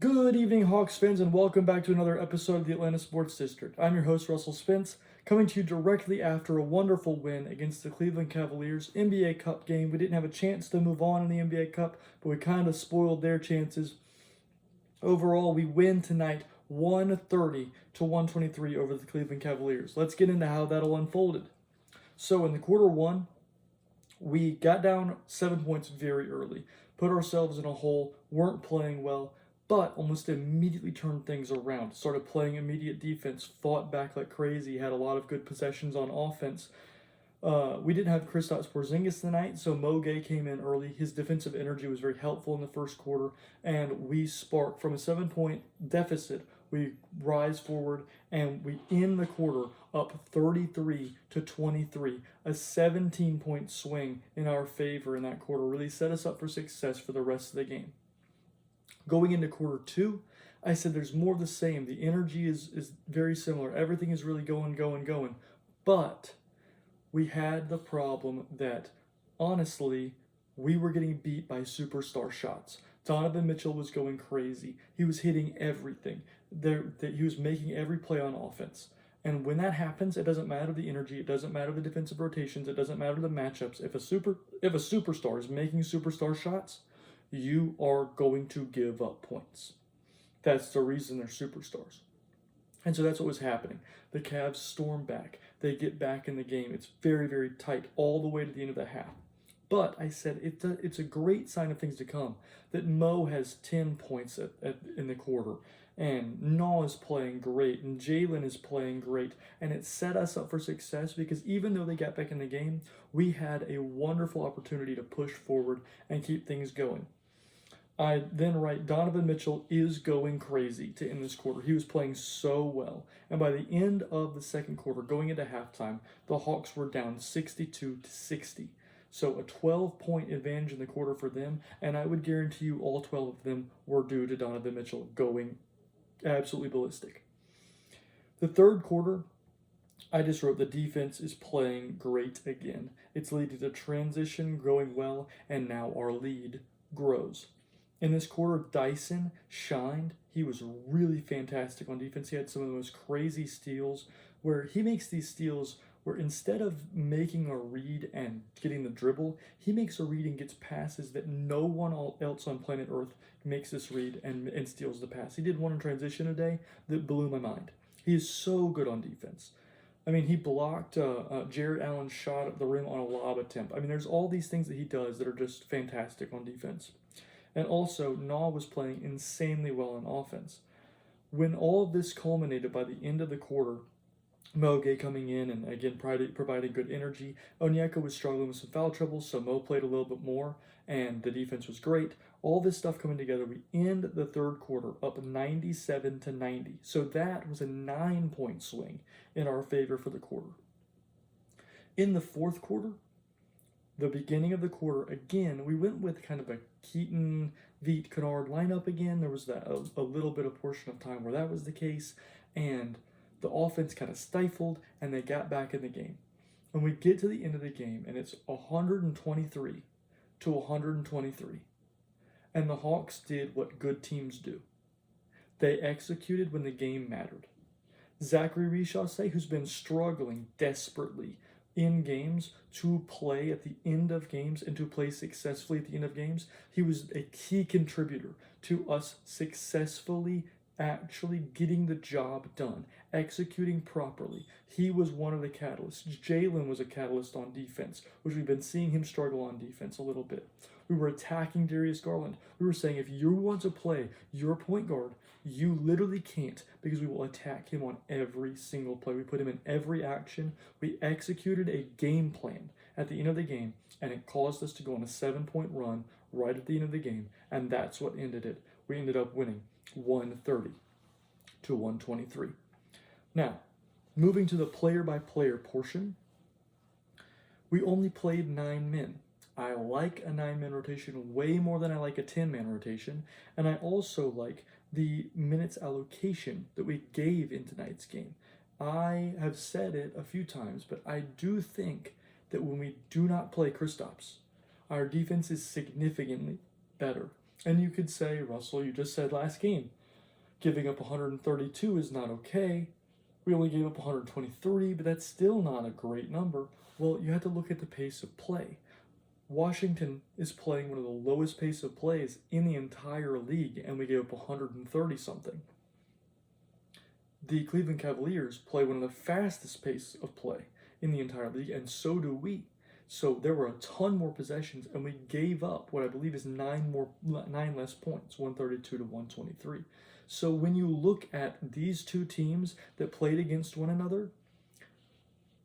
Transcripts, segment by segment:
Good evening, Hawks fans, and welcome back to another episode of the Atlanta Sports District. I'm your host, Russell Spence, coming to you directly after a wonderful win against the Cleveland Cavaliers NBA Cup game. We didn't have a chance to move on in the NBA Cup, but we kind of spoiled their chances. Overall, we win tonight 130 to 123 over the Cleveland Cavaliers. Let's get into how that all unfolded. So, in the quarter one, we got down 7 points very early, put ourselves in a hole, weren't playing well, but almost immediately turned things around. Started playing immediate defense, fought back like crazy, had a lot of good possessions on offense. We didn't have Kristaps Porzingis tonight, so Mo Gay came in early. His defensive energy was very helpful in the first quarter, and we sparked from a 7 point deficit. We rise forward and we end the quarter up 33 to 23. A 17-point swing in our favor in that quarter really set us up for success for the rest of the game. Going into quarter two, I said there's more of the same. The energy is very similar. Everything is really going. But we had the problem that, honestly, we were getting beat by superstar shots. Donovan Mitchell was going crazy. He was hitting everything. He was making every play on offense. And when that happens, it doesn't matter the energy, it doesn't matter the defensive rotations, it doesn't matter the matchups. If a superstar is making superstar shots, you are going to give up points. That's the reason they're superstars. And so that's what was happening. The Cavs storm back. They get back in the game. It's very, very tight all the way to the end of the half. But I said it's a great sign of things to come that Mo has 10 points in the quarter, and Naw is playing great, and Jalen is playing great, and it set us up for success because even though they got back in the game, we had a wonderful opportunity to push forward and keep things going. I then write Donovan Mitchell is going crazy to end this quarter. He was playing so well. And by the end of the second quarter, going into halftime, the Hawks were down 62 to 60. So a 12-point advantage in the quarter for them, and I would guarantee you all 12 of them were due to Donovan Mitchell going absolutely ballistic. The third quarter, I just wrote the defense is playing great again. It's leading to transition, going well, and now our lead grows. In this quarter, Dyson shined. He was really fantastic on defense. He had some of the most crazy steals where he makes these steals where instead of making a read and getting the dribble, he makes a read and gets passes that no one else on planet Earth makes this read and steals the pass. He did one in transition today that blew my mind. He is so good on defense. I mean, he blocked Jared Allen's shot at the rim on a lob attempt. I mean, there's all these things that he does that are just fantastic on defense. And also, Naw was playing insanely well on offense. When all of this culminated by the end of the quarter, Mo Gay coming in and again providing good energy. Onyeka was struggling with some foul trouble, so Mo played a little bit more, and the defense was great. All this stuff coming together, we end the third quarter up 97 to 90. So that was a 9-point swing in our favor for the quarter. In the fourth quarter, the beginning of the quarter, again, we went with kind of a Keaton, Veet, Kennard lineup again. There was that a little bit of portion of time where that was the case, and the offense kind of stifled, and they got back in the game. And we get to the end of the game, and it's 123 to 123. And the Hawks did what good teams do. They executed when the game mattered. Zachary Richaussee, who's been struggling desperately in games to play at the end of games and to play successfully at the end of games, he was a key contributor to us successfully actually getting the job done, executing properly. He was one of the catalysts. Jalen was a catalyst on defense, which we've been seeing him struggle on defense a little bit. We were attacking Darius Garland. We were saying if you want to play your point guard, you literally can't because we will attack him on every single play. We put him in every action. We executed a game plan at the end of the game, and it caused us to go on a 7-point run right at the end of the game, and that's what ended it. We ended up winning 130 to 123. Now, moving to the player-by-player portion, we only played 9 men. I like a 9-man rotation way more than I like a 10-man rotation, and I also like the minutes allocation that we gave in tonight's game. I have said it a few times, but I do think that when we do not play Kristaps, our defense is significantly better. And you could say, Russell, you just said last game, giving up 132 is not okay. We only gave up 123, but that's still not a great number. Well, you have to look at the pace of play. Washington is playing one of the lowest pace of plays in the entire league, and we gave up 130 something. The Cleveland Cavaliers play one of the fastest pace of play in the entire league, and so do we. So there were a ton more possessions, and we gave up what I believe is nine less points, 132 to 123. So when you look at these two teams that played against one another,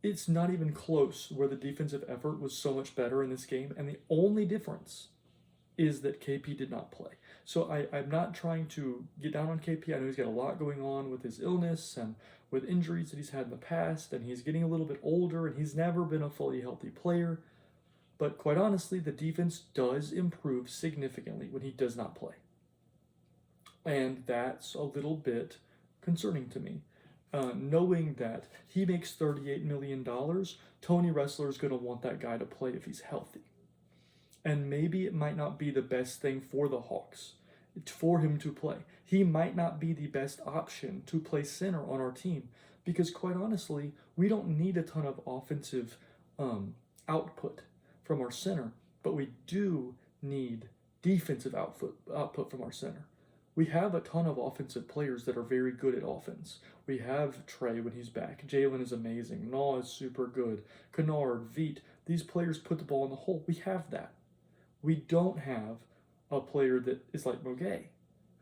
it's not even close where the defensive effort was so much better in this game, and the only difference is that KP did not play. So I'm not trying to get down on KP. I know he's got a lot going on with his illness and with injuries that he's had in the past, and he's getting a little bit older, and he's never been a fully healthy player. But quite honestly, the defense does improve significantly when he does not play. And that's a little bit concerning to me. Knowing that he makes $38 million, Tony Ressler is going to want that guy to play if he's healthy. And maybe it might not be the best thing for the Hawks for him to play. He might not be the best option to play center on our team because, quite honestly, we don't need a ton of offensive output from our center, but we do need defensive output from our center. We have a ton of offensive players that are very good at offense. We have Trey when he's back. Jalen is amazing. Naw is super good. Kennard, Veet, these players put the ball in the hole. We have that. We don't have a player that is like Moguet,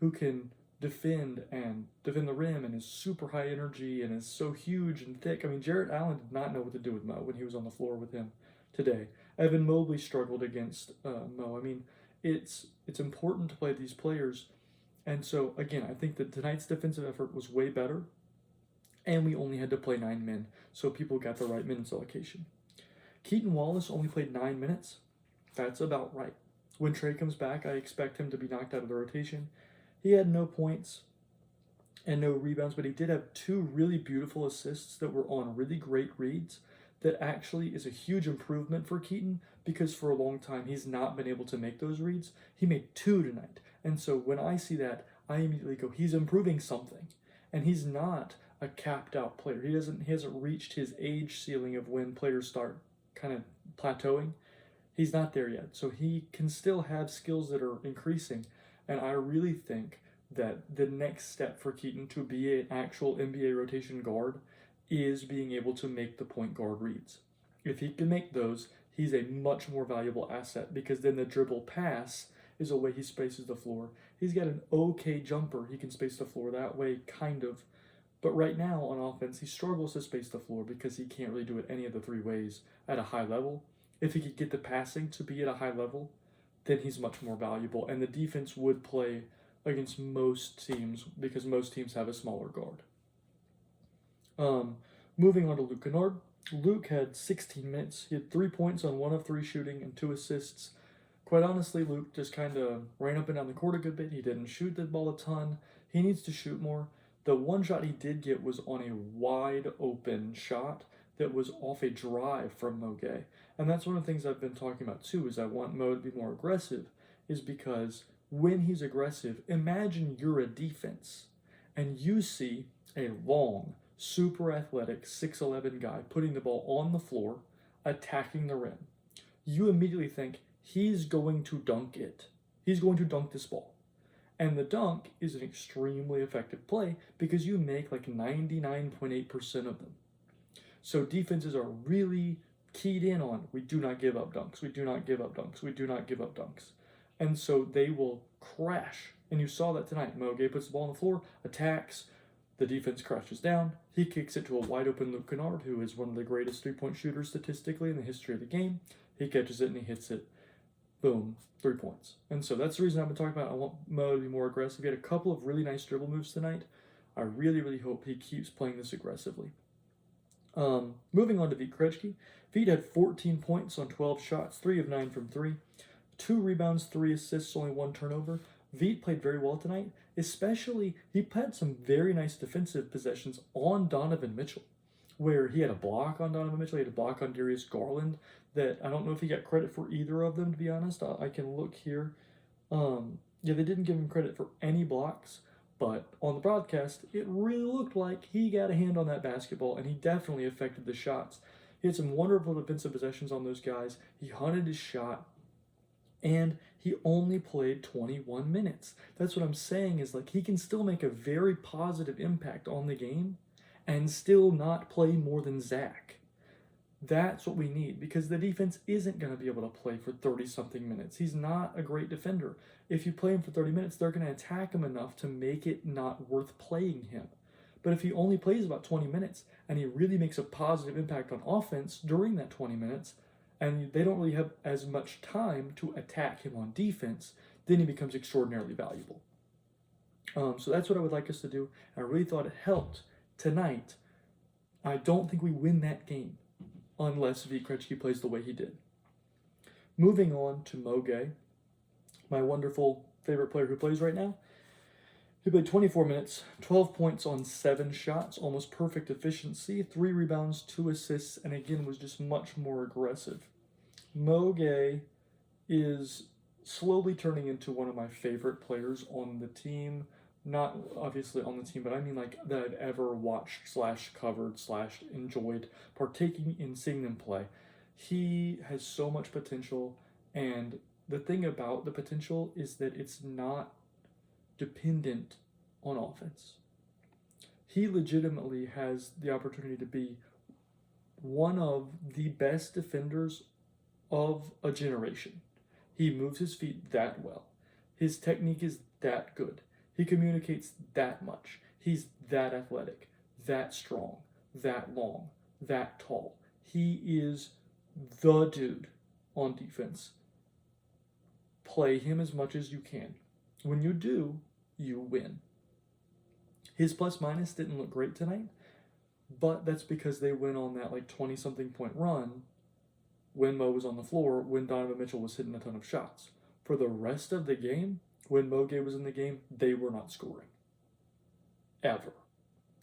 who can defend the rim and is super high energy and is so huge and thick. I mean, Jarrett Allen did not know what to do with Mo when he was on the floor with him today. Evan Mobley struggled against Mo. I mean, it's important to play these players. And so, again, I think that tonight's defensive effort was way better, and we only had to play 9 men, so people got the right minutes allocation. Keaton Wallace only played 9 minutes. That's about right. When Trey comes back, I expect him to be knocked out of the rotation. He had no points and no rebounds, but he did have 2 really beautiful assists that were on really great reads. That actually is a huge improvement for Keaton because for a long time he's not been able to make those reads. He made 2 tonight. And so when I see that, I immediately go, he's improving something. And he's not a capped out player. He hasn't reached his age ceiling of when players start kind of plateauing. He's not there yet. So he can still have skills that are increasing. And I really think that the next step for Keaton to be an actual NBA rotation guard is being able to make the point guard reads. If he can make those, he's a much more valuable asset because then the dribble pass is a way he spaces the floor. He's got an okay jumper. He can space the floor that way, kind of. But right now on offense, he struggles to space the floor because he can't really do it any of the 3 ways at a high level. If he could get the passing to be at a high level, then he's much more valuable. And the defense would play against most teams because most teams have a smaller guard. Moving on to Luke Kennard. Luke had 16 minutes. He had 3 points on 1 of 3 shooting and 2 assists. Quite honestly, Luke just kind of ran up and down the court a good bit. He didn't shoot the ball a ton. He needs to shoot more. The one shot he did get was on a wide open shot that was off a drive from Moguet. And that's one of the things I've been talking about too, is I want Mo to be more aggressive, is because when he's aggressive, imagine you're a defense and you see a long, super athletic 6'11" guy putting the ball on the floor, attacking the rim. You immediately think, he's going to dunk it. He's going to dunk this ball. And the dunk is an extremely effective play because you make like 99.8% of them. So defenses are really keyed in on, we do not give up dunks, we do not give up dunks, we do not give up dunks. And so they will crash. And you saw that tonight. Moguet puts the ball on the floor, attacks, the defense crashes down, he kicks it to a wide open Luke Kennard, who is one of the greatest 3-point shooters statistically in the history of the game. He catches it and he hits it. Boom, 3 points. And so that's the reason I've been talking about I want Mo to be more aggressive. He had a couple of really nice dribble moves tonight. I really, really hope he keeps playing this aggressively. Moving on to Veet Krejci. Veet had 14 points on 12 shots, 3 of 9 from 3. 2 rebounds, 3 assists, only 1 turnover. Veet played very well tonight, especially he had some very nice defensive possessions on Donovan Mitchell, where he had a block on Donovan Mitchell, he had a block on Darius Garland, that I don't know if he got credit for either of them, to be honest. I can look here. Yeah, they didn't give him credit for any blocks, but on the broadcast, it really looked like he got a hand on that basketball, and he definitely affected the shots. He had some wonderful defensive possessions on those guys. He hunted his shot, and he only played 21 minutes. That's what I'm saying is like he can still make a very positive impact on the game and still not play more than Zach. That's what we need because the defense isn't going to be able to play for 30 something minutes. He's not a great defender. If you play him for 30 minutes, they're going to attack him enough to make it not worth playing him. But if he only plays about 20 minutes and he really makes a positive impact on offense during that 20 minutes, and they don't really have as much time to attack him on defense, then he becomes extraordinarily valuable. So that's what I would like us to do. I really thought it helped tonight. I don't think we win that game unless V. Krejci plays the way he did. Moving on to Mo Gay, my wonderful favorite player who plays right now. He played 24 minutes, 12 points on 7 shots, almost perfect efficiency, 3 rebounds, 2 assists, and again was just much more aggressive. Mo Gay is slowly turning into one of my favorite players on the team. Not obviously on the team, but I mean like that I've ever watched / covered / enjoyed partaking in seeing them play. He has so much potential, and the thing about the potential is that it's not dependent on offense. He legitimately has the opportunity to be one of the best defenders of a generation. He moves his feet that well. His technique is that good. He communicates that much. He's that athletic, that strong, that long, that tall. He is the dude on defense. Play him as much as you can. When you do, you win. His plus minus didn't look great tonight, but that's because they went on that like 20-something point run when Mo was on the floor, when Donovan Mitchell was hitting a ton of shots. For the rest of the game, when Mo Gay was in the game, they were not scoring. Ever.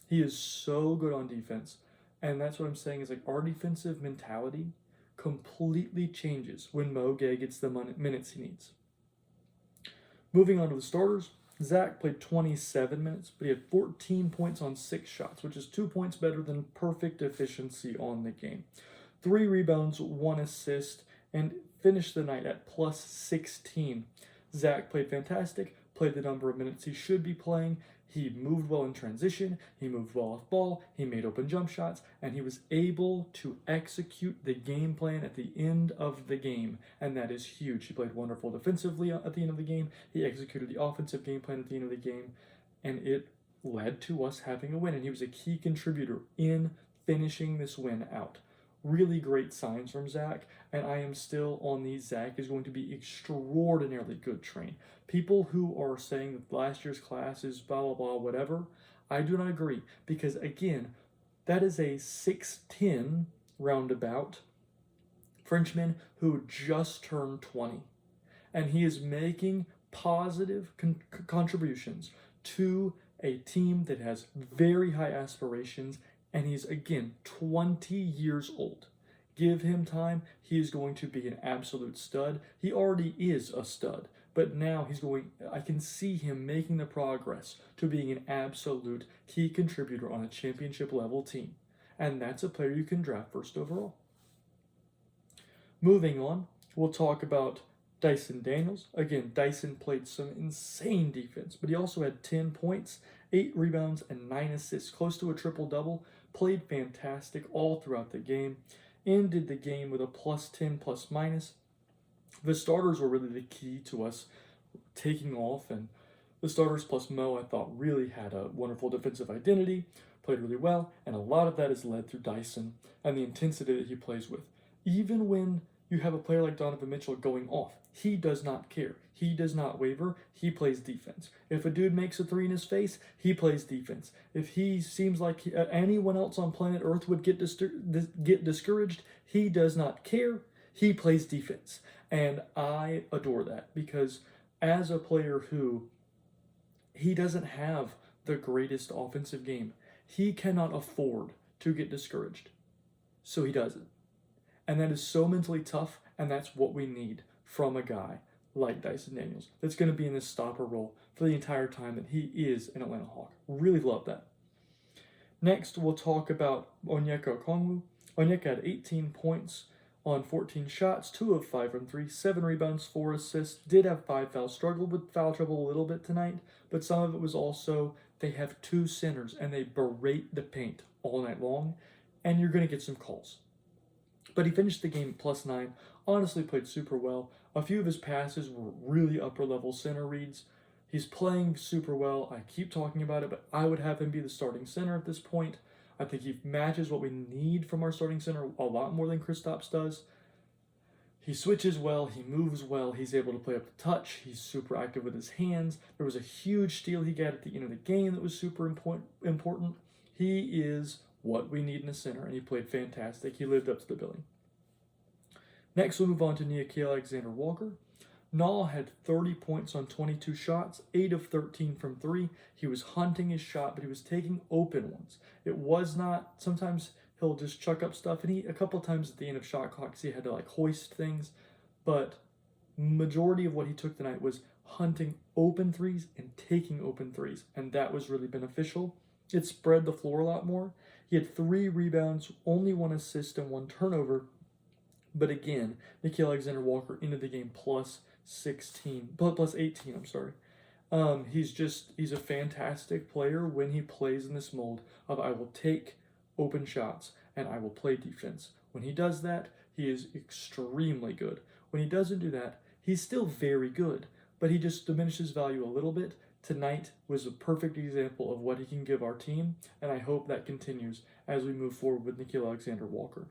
He is so good on defense, and that's what I'm saying is like our defensive mentality completely changes when Mo Gay gets the minutes he needs. Moving on to the starters, Zach played 27 minutes, but he had 14 points on 6 shots, which is 2 points better than perfect efficiency on the game. 3 rebounds, 1 assist, and finished the night at plus 16. Zach played fantastic, played the number of minutes he should be playing. He moved well in transition, he moved well off ball, he made open jump shots, and he was able to execute the game plan at the end of the game, and that is huge. He played wonderful defensively at the end of the game, he executed the offensive game plan at the end of the game, and it led to us having a win, and he was a key contributor in finishing this win out. Really great signs from Zach, and I am still on the Zach is going to be extraordinarily good train. People who are saying that last year's class is blah, blah, blah, whatever, I do not agree, because again, that is a 6'10" roundabout Frenchman who just turned 20, and he is making positive contributions to a team that has very high aspirations. And he's, again, 20 years old. Give him time, he is going to be an absolute stud. He already is a stud, but now I can see him making the progress to being an absolute key contributor on a championship level team. And that's a player you can draft first overall. Moving on, we'll talk about Dyson Daniels. Again, Dyson played some insane defense, but he also had 10 points, 8 rebounds, and 9 assists, close to a triple-double. Played fantastic all throughout the game. Ended the game with a plus 10, plus minus. The starters were really the key to us taking off, and the starters plus Mo, I thought, really had a wonderful defensive identity, played really well, and a lot of that is led through Dyson and the intensity that he plays with. Even when you have a player like Donovan Mitchell going off, he does not care. He does not waver. He plays defense. If a dude makes a 3 in his face, he plays defense. If he seems like anyone else on planet Earth would get discouraged, he does not care. He plays defense. And I adore that because as a player who, he doesn't have the greatest offensive game, he cannot afford to get discouraged. So he doesn't. And that is so mentally tough, and that's what we need from a guy like Dyson Daniels that's going to be in this stopper role for the entire time that he is an Atlanta Hawk. Really love that. Next, we'll talk about Onyeka Okongwu. Onyeka had 18 points on 14 shots, 2 of 5 from 3, 7 rebounds, 4 assists. Did have 5 fouls, struggled with foul trouble a little bit tonight, but some of it was also they have 2 centers and they berate the paint all night long, and you're going to get some calls. But he finished the game +9, honestly played super well. A few of his passes were really upper-level center reads. He's playing super well. I keep talking about it, but I would have him be the starting center at this point. I think he matches what we need from our starting center a lot more than Kristaps does. He switches well, he moves well, he's able to play up the touch, he's super active with his hands. There was a huge steal he got at the end of the game that was super important. He is what we need in a center, and he played fantastic. He lived up to the billing. Next, we'll move on to Nickeil Alexander-Walker. Nall had 30 points on 22 shots, 8 of 13 from 3. He was hunting his shot, but he was taking open ones. It was not, sometimes he'll just chuck up stuff, and a couple times at the end of shot clocks, he had to like hoist things, but majority of what he took tonight was hunting open threes and taking open threes, and that was really beneficial. It spread the floor a lot more. He had 3 rebounds, only 1 assist, and 1 turnover, but again, Nickeil Alexander-Walker into the game plus 18, he's a fantastic player when he plays in this mold of I will take open shots and I will play defense. When he does that, he is extremely good. When he doesn't do that, he's still very good, but he just diminishes value a little bit. Tonight was a perfect example of what he can give our team, and I hope that continues as we move forward with Nickeil Alexander-Walker.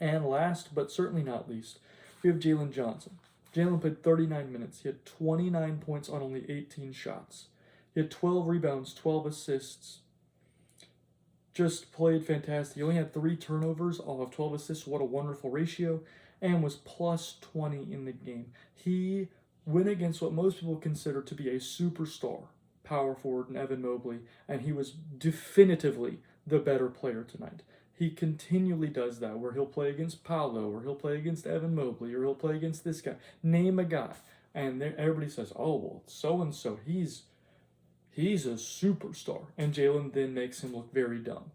And last, but certainly not least, we have Jalen Johnson. Jalen played 39 minutes. He had 29 points on only 18 shots. He had 12 rebounds, 12 assists. Just played fantastic. He only had 3 turnovers off of 12 assists. What a wonderful ratio. And was plus 20 in the game. He went against what most people consider to be a superstar power forward in Evan Mobley, and he was definitively the better player tonight. He continually does that, where he'll play against Paolo, or he'll play against Evan Mobley, or he'll play against this guy. Name a guy. And everybody says, oh, well, so-and-so, he's a superstar. And Jalen then makes him look very dumb.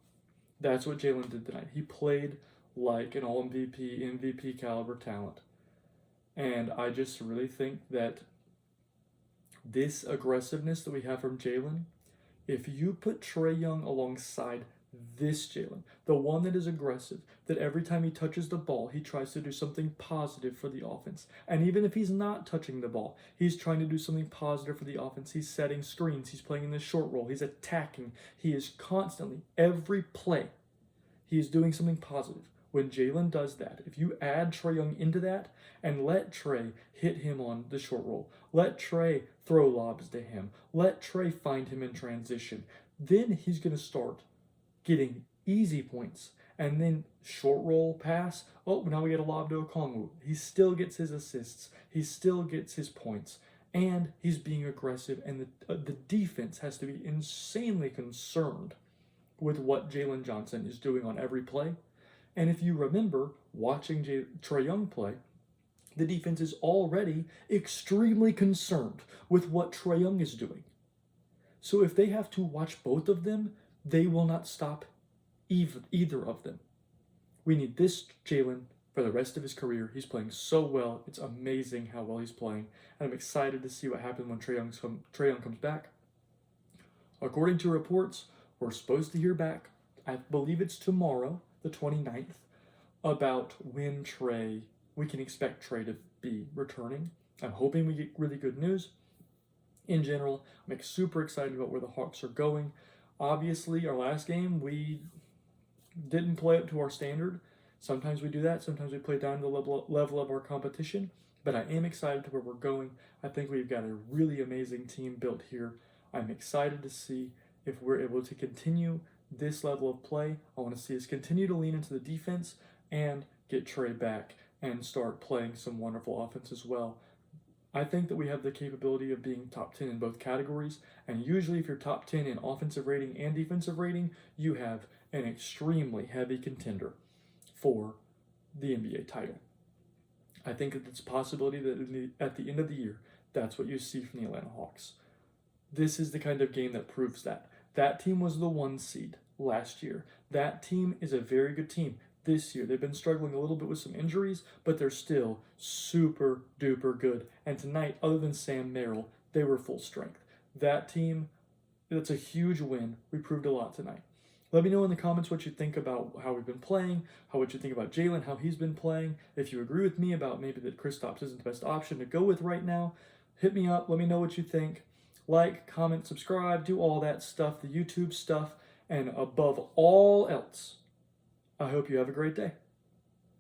That's what Jalen did tonight. He played like an all-MVP caliber talent. And I just really think that this aggressiveness that we have from Jalen, if you put Trae Young alongside this Jalen, the one that is aggressive, that every time he touches the ball, he tries to do something positive for the offense. And even if he's not touching the ball, he's trying to do something positive for the offense. He's setting screens. He's playing in the short roll. He's attacking. He is constantly, every play, he is doing something positive. When Jalen does that, if you add Trae Young into that and let Trae hit him on the short roll, let Trae throw lobs to him, let Trae find him in transition, then he's going to start getting easy points, and then short roll pass, oh, now we get a lob to Okongwu. He still gets his assists, he still gets his points, and he's being aggressive, and the defense has to be insanely concerned with what Jalen Johnson is doing on every play. And if you remember watching Trae Young play, the defense is already extremely concerned with what Trae Young is doing. So if they have to watch both of them, they will not stop either of them. We need this Jalen for the rest of his career. He's playing so well. It's amazing how well he's playing. And I'm excited to see what happens when Trae Young comes back. According to reports, we're supposed to hear back, I believe it's tomorrow, the 29th, about when we can expect Trae to be returning. I'm hoping we get really good news. In general, I'm super excited about where the Hawks are going. Obviously, our last game, we didn't play up to our standard. Sometimes we do that. Sometimes we play down to the level of our competition. But I am excited to where we're going. I think we've got a really amazing team built here. I'm excited to see if we're able to continue this level of play. I want to see us continue to lean into the defense and get Trae back and start playing some wonderful offense as well. I think that we have the capability of being top 10 in both categories, and usually if you're top 10 in offensive rating and defensive rating, you have an extremely heavy contender for the NBA title. I think that it's a possibility that at the end of the year, that's what you see from the Atlanta Hawks. This is the kind of game that proves that. That team was the 1 seed last year. That team is a very good team this year. They've been struggling a little bit with some injuries, but they're still super duper good. And tonight, other than Sam Merrill, they were full strength. That team, that's a huge win. We proved a lot tonight. Let me know in the comments what you think about how we've been playing, what you think about Jalen, how he's been playing. If you agree with me about maybe that Kristaps isn't the best option to go with right now, hit me up. Let me know what you think. Like, comment, subscribe, do all that stuff, the YouTube stuff. And above all else, I hope you have a great day.